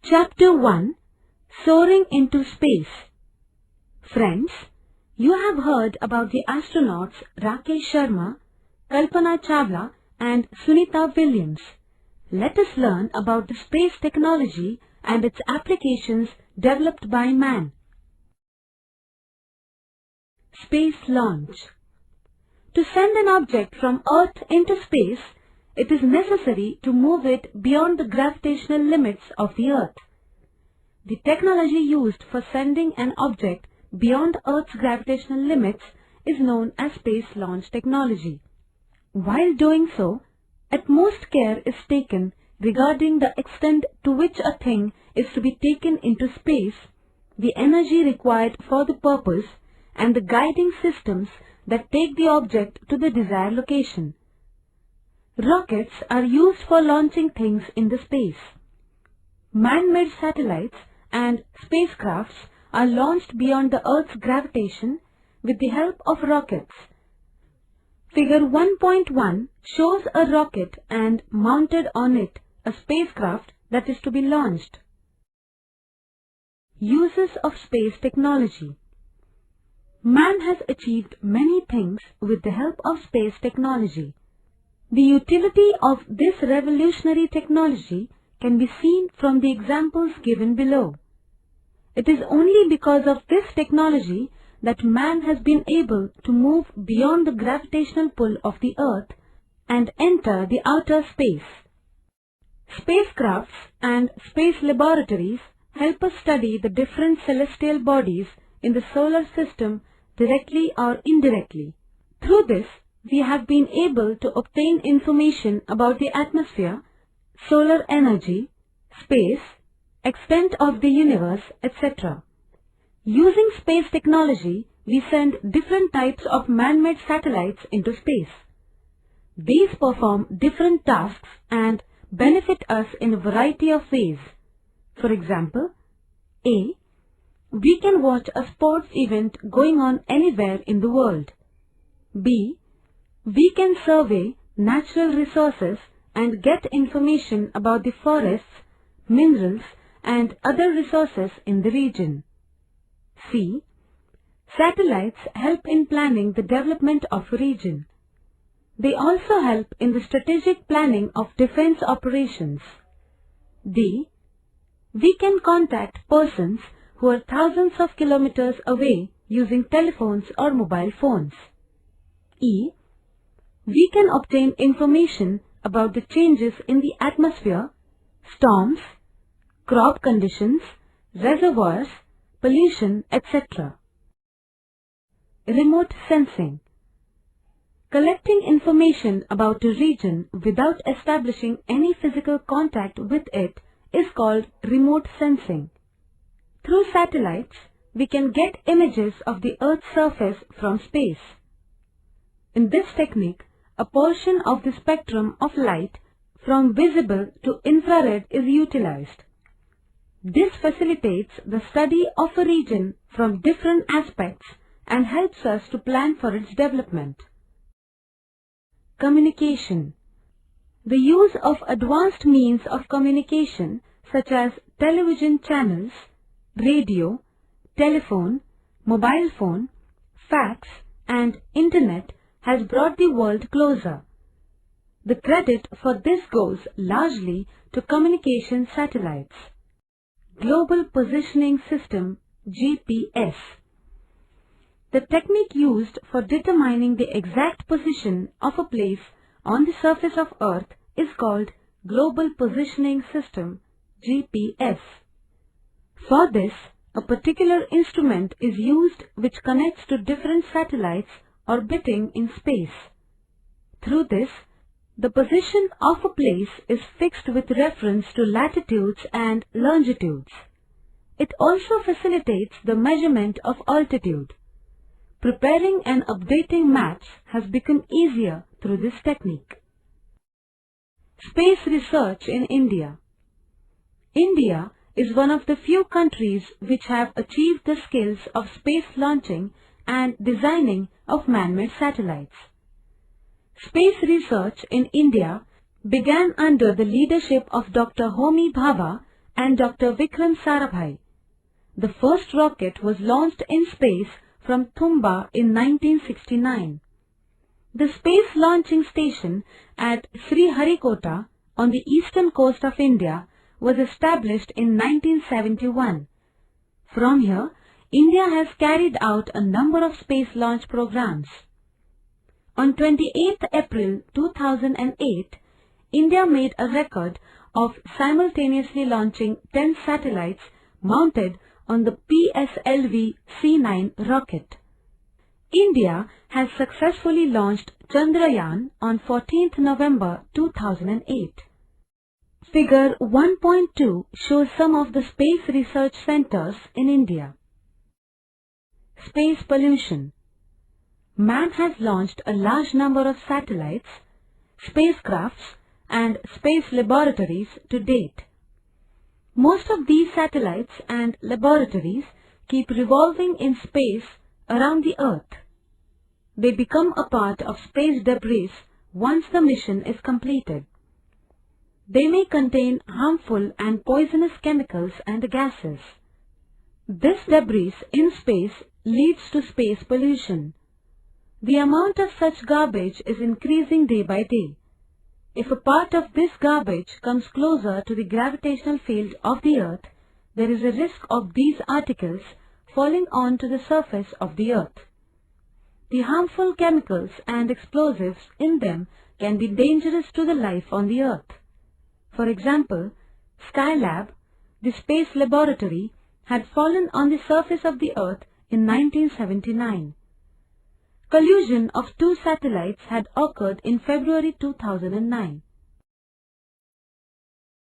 Chapter 1, Soaring into Space. Friends, you have heard about the astronauts Rakesh Sharma, Kalpana Chawla and Sunita Williams. Let us learn about the space technology and its applications developed by man. Space launch. To send an object from Earth into space, it is necessary to move it beyond the gravitational limits of the Earth. The technology used for sending an object beyond Earth's gravitational limits is known as space launch technology. While doing so, utmost care is taken regarding the extent to which a thing is to be taken into space, the energy required for the purpose, and the guiding systems that take the object to the desired location. Rockets are used for launching things in the space. Man-made satellites and spacecrafts are launched beyond the Earth's gravitation with the help of rockets. Figure 1.1 shows a rocket and mounted on it a spacecraft that is to be launched. Uses of space technology. Man has achieved many things with the help of space technology. The utility of this revolutionary technology can be seen from the examples given below. It is only because of this technology that man has been able to move beyond the gravitational pull of the Earth and enter the outer space. Spacecrafts and space laboratories help us study the different celestial bodies in the solar system directly or indirectly. Through this, we have been able to obtain information about the atmosphere, solar energy, space, extent of the universe, etc. Using space technology, we send different types of man-made satellites into space. These perform different tasks and benefit us in a variety of ways. For example, A. We can watch a sports event going on anywhere in the world. B. We can survey natural resources and get information about the forests, minerals, and other resources in the region. C. Satellites help in planning the development of a region. They also help in the strategic planning of defense operations. D. We can contact persons who are thousands of kilometers away using telephones or mobile phones. E. We can obtain information about the changes in the atmosphere, storms, crop conditions, reservoirs, pollution, etc. Remote sensing. Collecting information about a region without establishing any physical contact with it is called remote sensing. Through satellites, we can get images of the Earth's surface from space. In this technique, a portion of the spectrum of light from visible to infrared is utilized. This facilitates the study of a region from different aspects and helps us to plan for its development. Communication. The use of advanced means of communication such as television channels, radio, telephone, mobile phone, fax, and internet has brought the world closer. The credit for this goes largely to communication satellites. Global Positioning System (GPS). The technique used for determining the exact position of a place on the surface of Earth is called Global Positioning System (GPS). For this, a particular instrument is used which connects to different satellites orbiting in space. Through this, the position of a place is fixed with reference to latitudes and longitudes. It also facilitates the measurement of altitude. Preparing and updating maps has become easier through this technique. Space research in India. India is one of the few countries which have achieved the skills of space launching and designing of man-made satellites. Space research in India began under the leadership of Dr. Homi Bhabha and Dr. Vikram Sarabhai. The first rocket was launched in space from Thumba in 1969. The Space Launching Station at Sriharikota on the eastern coast of India was established in 1971. From here, India has carried out a number of space launch programs. On 28th April 2008, India made a record of simultaneously launching 10 satellites mounted on the PSLV C9 rocket. India has successfully launched Chandrayaan on 14th November 2008. Figure 1.2 shows some of the space research centers in India. Space pollution. Man has launched a large number of satellites, spacecrafts and space laboratories to date. Most of these satellites and laboratories keep revolving in space around the Earth. They become a part of space debris once the mission is completed. They may contain harmful and poisonous chemicals and gases. This debris in space leads to space pollution. The amount of such garbage is increasing day by day. If a part of this garbage comes closer to the gravitational field of the Earth, there is a risk of these articles falling onto the surface of the Earth. The harmful chemicals and explosives in them can be dangerous to the life on the Earth. For example, Skylab, the space laboratory, had fallen on the surface of the Earth in 1979. Collision of two satellites had occurred in February 2009.